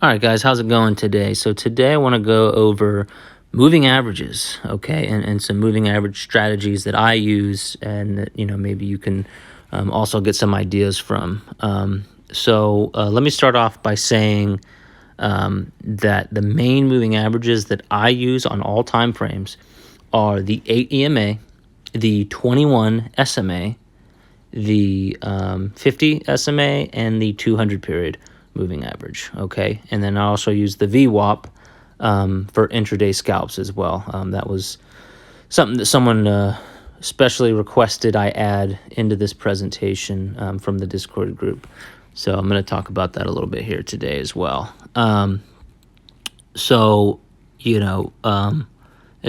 All right, guys, how's it going today? So today I want to go over moving averages, okay, and some moving average strategies that I use and that, maybe you can also get some ideas from. Let me start off by saying that the main moving averages that I use on all time frames are the 8 EMA, the 21 SMA, the 50 SMA, and the 200 period moving average, okay? And then I also use the VWAP for intraday scalps as well. That was something that someone specially requested I add into this presentation from the Discord group. So I'm going to talk about that a little bit here today as well. As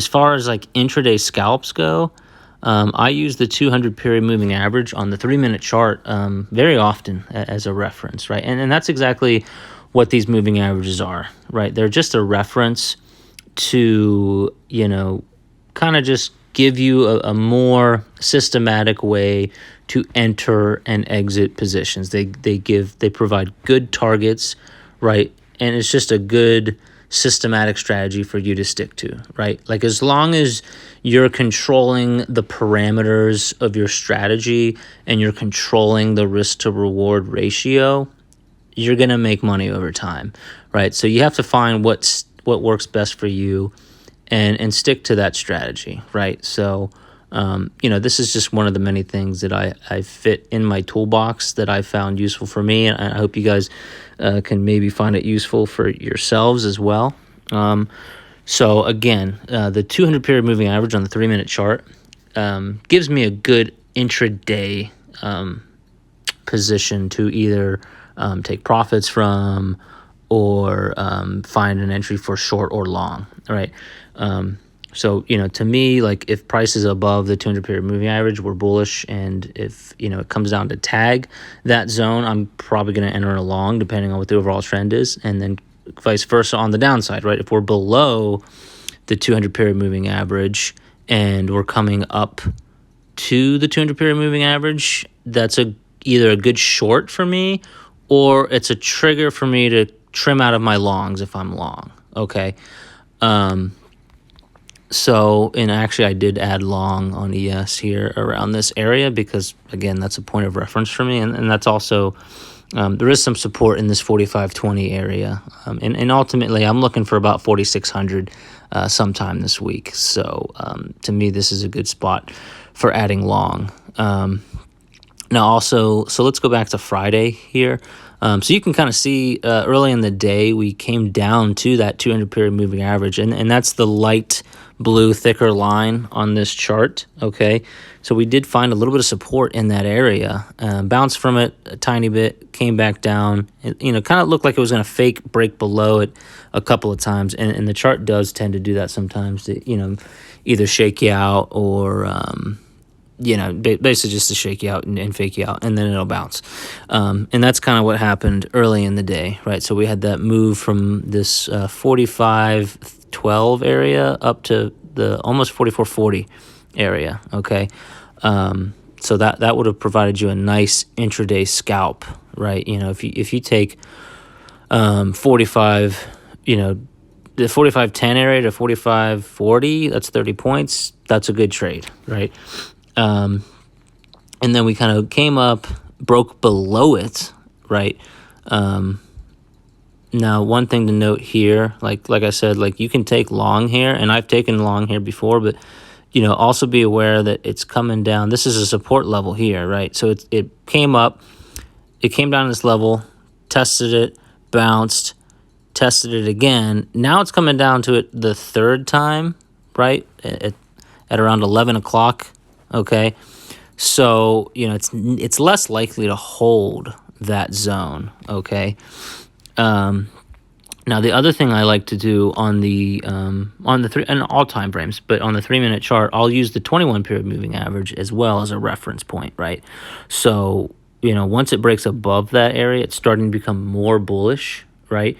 far as like intraday scalps go, I use the 200 period moving average on the 3-minute chart very often as a reference, right? And that's exactly what these moving averages are, right? They're just a reference to, kind of just give you a more systematic way to enter and exit positions. They provide good targets, right? And it's just a good systematic strategy for you to stick to, right? Like as long as you're controlling the parameters of your strategy and you're controlling the risk to reward ratio, you're going to make money over time, right? So you have to find what works best for you and stick to that strategy, right? So this is just one of the many things that I fit in my toolbox that I found useful for me, and I hope you guys can maybe find it useful for yourselves as well. So again, the 200 period moving average on the 3-minute chart gives me a good intraday position to either take profits from or find an entry for short or long, right? To me, like if price is above the 200 period moving average, we're bullish. And if, it comes down to tag that zone, I'm probably going to enter a long depending on what the overall trend is. And then vice versa on the downside, right? If we're below the 200 period moving average and we're coming up to the 200 period moving average, that's either a good short for me or it's a trigger for me to trim out of my longs if I'm long, okay? And actually I did add long on ES here around this area because, again, that's a point of reference for me. And that's also, there is some support in this 4520 area. And ultimately, I'm looking for about 4,600 sometime this week. So to me, this is a good spot for adding long. So let's go back to Friday here. So you can kind of see early in the day, we came down to that 200 period moving average. And that's the light blue thicker line on this chart, okay? So we did find a little bit of support in that area, bounced from it a tiny bit, came back down. It, kind of looked like it was going to fake break below it a couple of times. And the chart does tend to do that sometimes to, either shake you out or... basically just to shake you out and fake you out, and then it'll bounce. And that's kind of what happened early in the day, right? So we had that move from this 45.12 area up to the almost 44.40 area, okay? So that would have provided you a nice intraday scalp, right? If you take 45, the 45.10 area to 45.40, that's 30 points. That's a good trade, right? And then we kind of came up, broke below it, right? Now, one thing to note here, like I said, like you can take long here, and I've taken long here before, but, also be aware that it's coming down. This is a support level here, right? So it came up, it came down to this level, tested it, bounced, tested it again. Now it's coming down to it the third time, right? At around 11 o'clock. Okay, so it's less likely to hold that zone. Okay, now the other thing I like to do on the three and all time frames, but on the 3-minute chart, I'll use the 21 period moving average as well as a reference point, right? So once it breaks above that area, it's starting to become more bullish, right?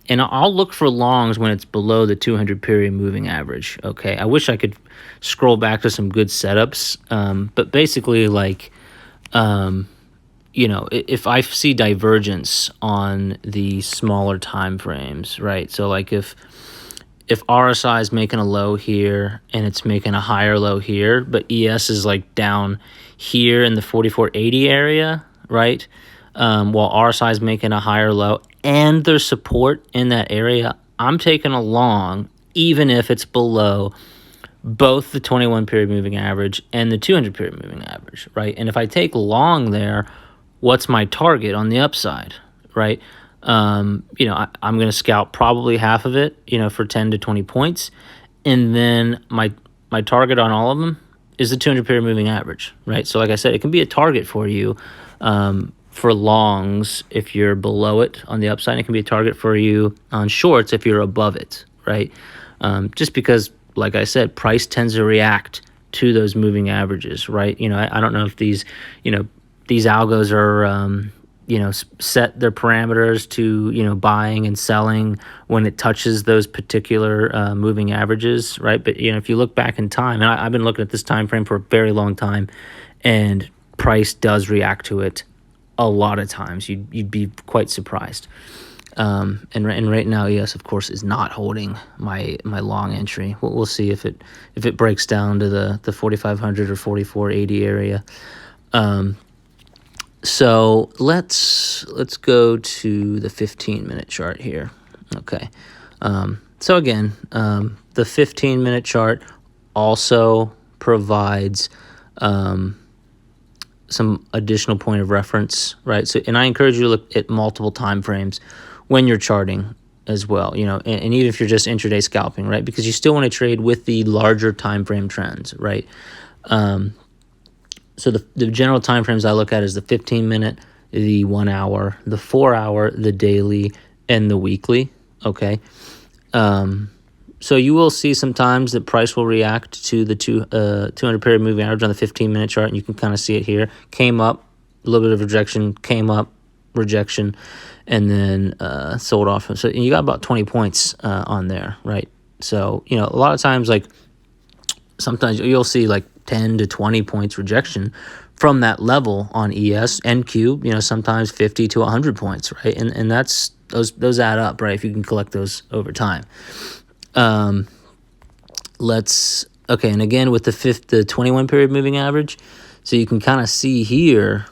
And I'll look for longs when it's below the 200 period moving average, okay? I wish I could scroll back to some good setups, but basically, if I see divergence on the smaller time frames, right? So like if RSI is making a low here and it's making a higher low here, but ES is like down here in the 4480 area, right? While RSI is making a higher low and there's support in that area, I'm taking a long, even if it's below both the 21 period moving average and the 200 period moving average, right? And if I take long there, what's my target on the upside, right? I'm going to scalp probably half of it, for 10 to 20 points. And then my target on all of them is the 200 period moving average, right? So like I said, it can be a target for you for longs if you're below it on the upside. It can be a target for you on shorts if you're above it, right? Just because, like I said, price tends to react to those moving averages, right? I don't know if these algos are, set their parameters to, buying and selling when it touches those particular moving averages, right? But, if you look back in time, and I've been looking at this time frame for a very long time, and price does react to it a lot of times. You'd be quite surprised. And right now, ES, of course, is not holding my long entry. We'll see if it breaks down to the 4,500 or 4,480 area. So let's go to the 15-minute chart here. Okay. So again, the 15-minute chart also provides some additional point of reference, right? So, and I encourage you to look at multiple time frames when you're charting as well, and even if you're just intraday scalping, right? Because you still want to trade with the larger time frame trends, right? So the general time frames I look at is the 15-minute, the 1 hour, the 4 hour, the daily, and the weekly, okay? So you will see sometimes that price will react to the 200 period moving average on the 15-minute chart, and you can kind of see it here. Came up, a little bit of rejection, came up, rejection, and then sold off. So you got about 20 points on there, right? So, a lot of times, like, sometimes you'll see like 10 to 20 points rejection from that level on ES and Q, sometimes 50 to 100 points, right? And that's those add up, right? If you can collect those over time. And again with the 21 period moving average, so you can kind of see here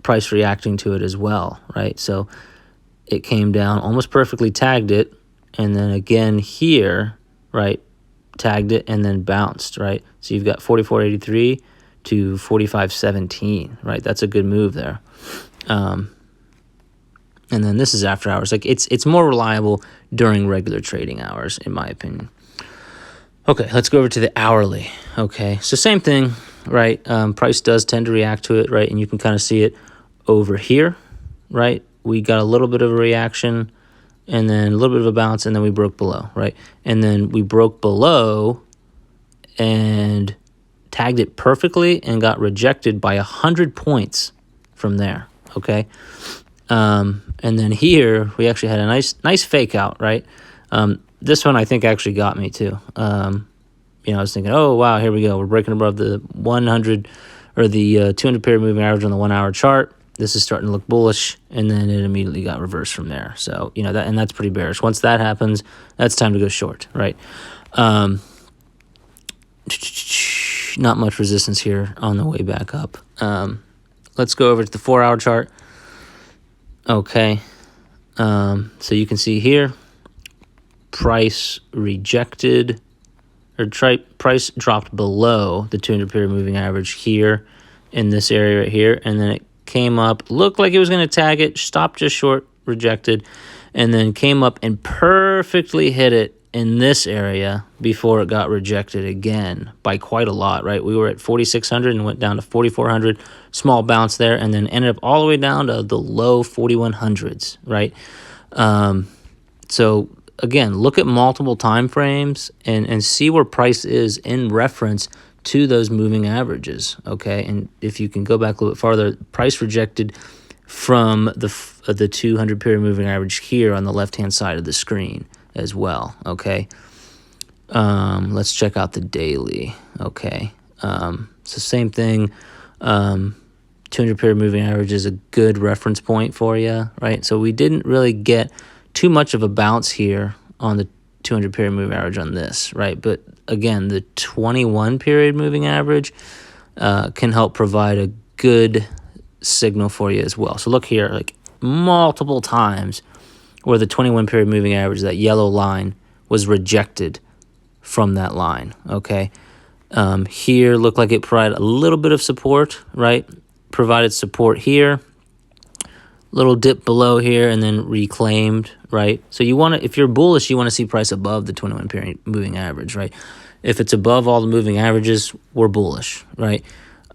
price reacting to it as well, right? So it came down, almost perfectly tagged it, and then again here, right, tagged it and then bounced, right? So you've got 44.83 to 45.17, right? That's a good move there. And then this is after hours. Like it's more reliable during regular trading hours, in my opinion. Okay, let's go over to the hourly. Okay, so same thing, right? Price does tend to react to it, right? And you can kind of see it over here, right? We got a little bit of a reaction, and then a little bit of a bounce, and then we broke below, right? And then we broke below and tagged it perfectly and got rejected by 100 points from there, okay? And then here, we actually had a nice fake out, right? This one I think actually got me too. I was thinking, oh, wow, here we go. We're breaking above the 100 or the 200 period moving average on the 1 hour chart. This is starting to look bullish, and then it immediately got reversed from there. So, that's pretty bearish. Once that happens, that's time to go short, right? Not much resistance here on the way back up. Let's go over to the 4 hour chart. Okay. So you can see here, price rejected, or price dropped below the 200 period moving average here in this area right here, and then it came up, looked like it was going to tag it, stopped just short, rejected, and then came up and perfectly hit it in this area before it got rejected again by quite a lot, right? We were at 4,600 and went down to 4,400, small bounce there, and then ended up all the way down to the low 4,100s, right? So again, look at multiple time frames and see where price is in reference to those moving averages, okay? And if you can go back a little bit farther, price rejected from the 200 period moving average here on the left-hand side of the screen as well, okay? Let's check out the daily, okay? So same thing, 200 period moving average is a good reference point for you, right? So we didn't really get too much of a bounce here on the 200 period moving average on this, right? But again, the 21 period moving average can help provide a good signal for you as well. So look here, like multiple times where the 21 period moving average, that yellow line, was rejected from that line, okay? Here looked like it provided a little bit of support, right? Provided support here, little dip below here, and then reclaimed, right? So you want to, if you're bullish, you want to see price above the 21 period moving average, right? If it's above all the moving averages, we're bullish, right?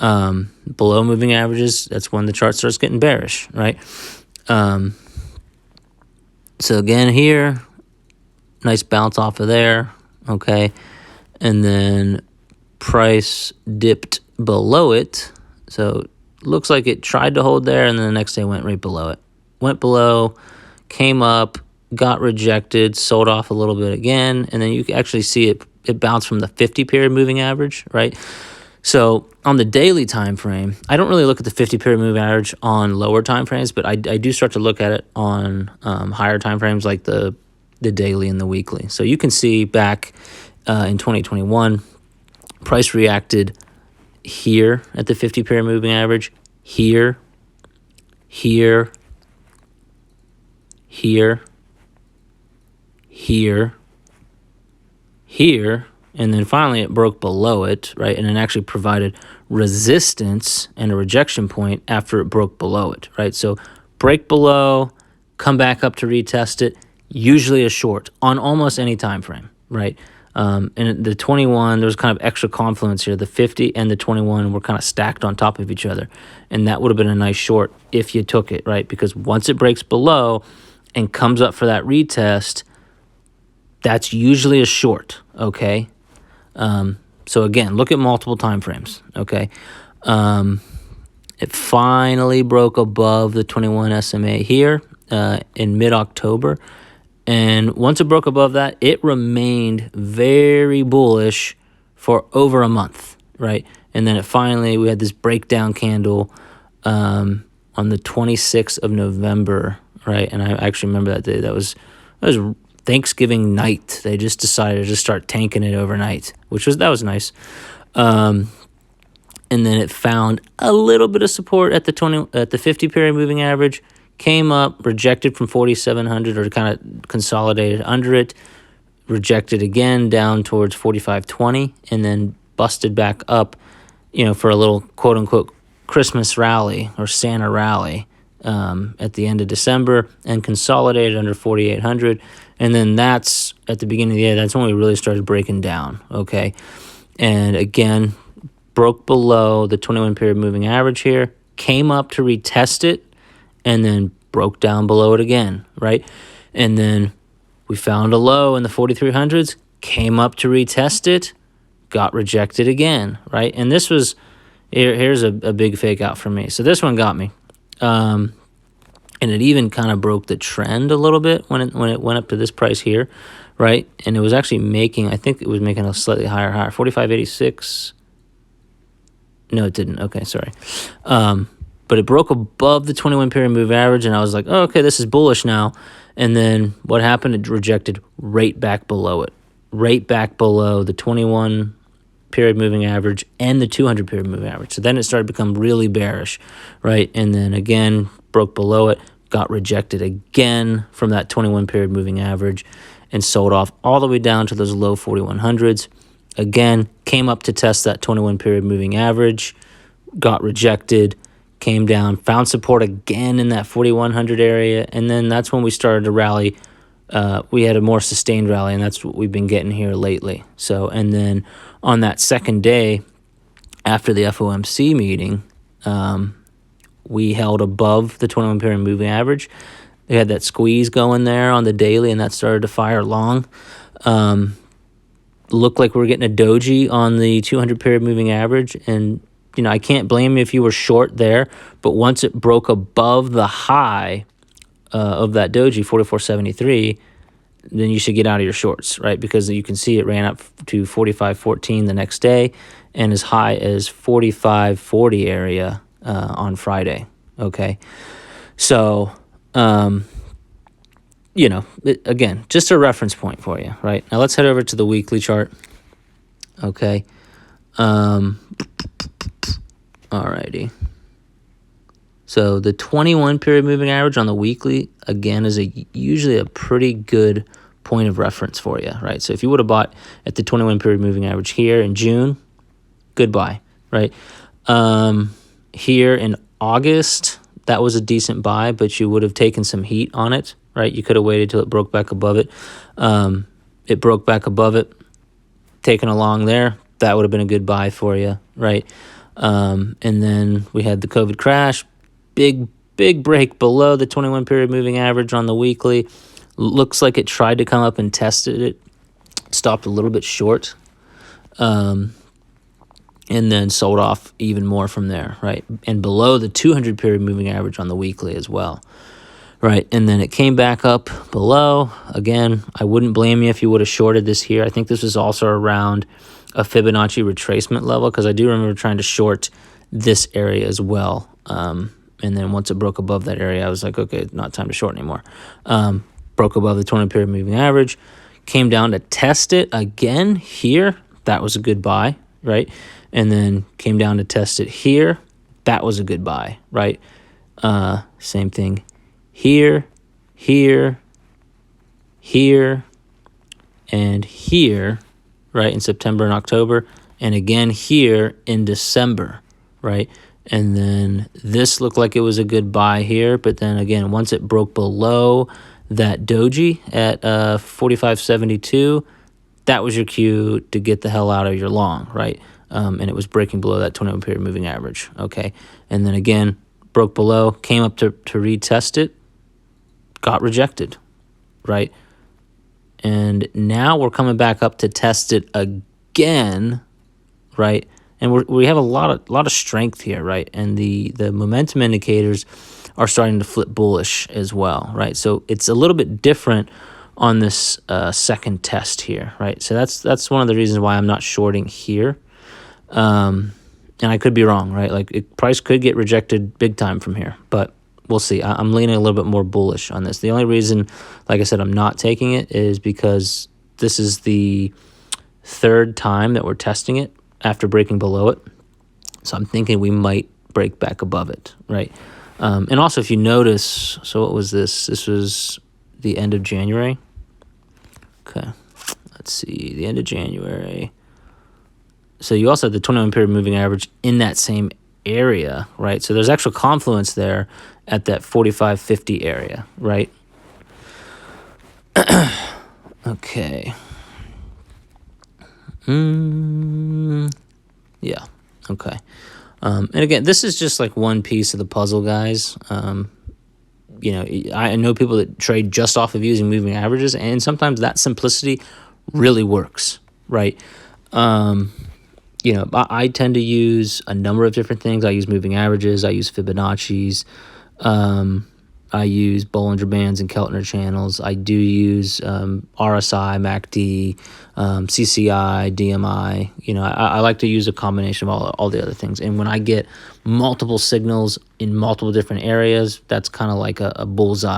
Below moving averages, that's when the chart starts getting bearish, right? So again here, nice bounce off of there, okay? And then price dipped below it. So looks like it tried to hold there, and then the next day went right below it. Went below, came up, got rejected, sold off a little bit again, and then you can actually see it bounced from the 50 period moving average, right? So on the daily time frame, I don't really look at the 50 period moving average on lower time frames, but I do start to look at it on higher time frames like the daily and the weekly. So you can see back in 2021, price reacted here at the 50 period moving average, here, here, here, here, here, and then finally it broke below it, right? And it actually provided resistance and a rejection point after it broke below it, right? So break below, come back up to retest it, usually a short on almost any time frame, right? And the 21, there was kind of extra confluence here. The 50 and the 21 were kind of stacked on top of each other. And that would have been a nice short if you took it, right? Because once it breaks below and comes up for that retest, that's usually a short, okay? So again, look at multiple time frames, okay? It finally broke above the 21 SMA here in mid-October. And once it broke above that, it remained very bullish for over a month, right? And then we had this breakdown candle on the 26th of November, right? And I actually remember that day. That was Thanksgiving night. They just decided to just start tanking it overnight, that was nice. And then it found a little bit of support at the 50 period moving average, came up, rejected from 4,700 or kind of consolidated under it, rejected again down towards 4,520, and then busted back up, for a little quote unquote Christmas rally or Santa rally at the end of December, and consolidated under 4,800. And then that's at the beginning of the year, that's when we really started breaking down, okay? And again, broke below the 21 period moving average here, came up to retest it, and then broke down below it again, right? And then we found a low in the 4,300s, came up to retest it, got rejected again, right? And this was, here's a big fake out for me. So this one got me. And it even kind of broke the trend a little bit when it went up to this price here, right? And it was actually I think it was making a slightly higher high, 45.86. No, it didn't. Okay, sorry. But it broke above the 21 period move average, and I was like, oh, okay, this is bullish now. And then what happened? It rejected right back below it, right back below the 21 period moving average and the 200 period moving average. So then it started to become really bearish, right? And then again, broke below it, got rejected again from that 21 period moving average, and sold off all the way down to those low 4,100s. Again, came up to test that 21 period moving average, got rejected, came down, found support again in that 4,100 area, and then that's when we started to rally. We had a more sustained rally, and that's what we've been getting here lately. So, and then on that second day after the FOMC meeting, we held above the 21 period moving average. They had that squeeze going there on the daily, and that started to fire long. Looked like we were getting a doji on the 200 period moving average, and I can't blame you if you were short there, but once it broke above the high of that doji, 44.73, then you should get out of your shorts, right? Because you can see it ran up to 45.14 the next day, and as high as 45.40 area on Friday. Okay, so again, just a reference point for you, right? Now let's head over to the weekly chart. Okay. Alrighty. So the 21 period moving average on the weekly, again, is usually a pretty good point of reference for you, right? So if you would have bought at the 21 period moving average here in June, goodbye, right? Here in August, that was a decent buy, but you would have taken some heat on it, right? You could have waited till it broke back above it. It broke back above it, taken along there. That would have been a good buy for you, right? And then we had the COVID crash, big break below the 21 period moving average on the weekly. Looks like it tried to come up and tested it, stopped a little bit short, and then sold off even more from there, right? And below the 200 period moving average on the weekly as well, right? And then it came back up below. Again, I wouldn't blame you if you would have shorted this here. I think this was also around a Fibonacci retracement level, because I do remember trying to short this area as well. And then once it broke above that area, I was like, okay, not time to short anymore. Broke above the 20 period moving average, came down to test it again here. That was a good buy, right? And then came down to test it here. That was a good buy, right? Same thing here, here, here, and here, right, in September and October, and again here in December, right? And then this looked like it was a good buy here, but then again, once it broke below that doji at 45.72, that was your cue to get the hell out of your long, right? And it was breaking below that 21 period moving average, okay? And then again, broke below, came up to retest it, got rejected, right? And now we're coming back up to test it again, right? And we have a lot of strength here, right? And the momentum indicators are starting to flip bullish as well, right? So it's a little bit different on this second test here, right? So that's one of the reasons why I'm not shorting here. And I could be wrong, right? Like price could get rejected big time from here, but we'll see. I'm leaning a little bit more bullish on this. The only reason, like I said, I'm not taking it is because this is the third time that we're testing it after breaking below it. So I'm thinking we might break back above it, right? And also, if you notice, so what was this? This was the end of January. Okay, let's see, the end of January. So you also have the 21 period moving average in that same area, right? So there's actual confluence there at that 45.50 area, right? Okay. Yeah, okay. And again, this is just like one piece of the puzzle, guys. I know people that trade just off of using moving averages, and sometimes that simplicity really works, right? I tend to use a number of different things. I use moving averages. I use Fibonacci's. I use Bollinger Bands and Keltner channels. I do use RSI, MACD, CCI, DMI. I like to use a combination of all the other things. And when I get multiple signals in multiple different areas, that's kind of like a bullseye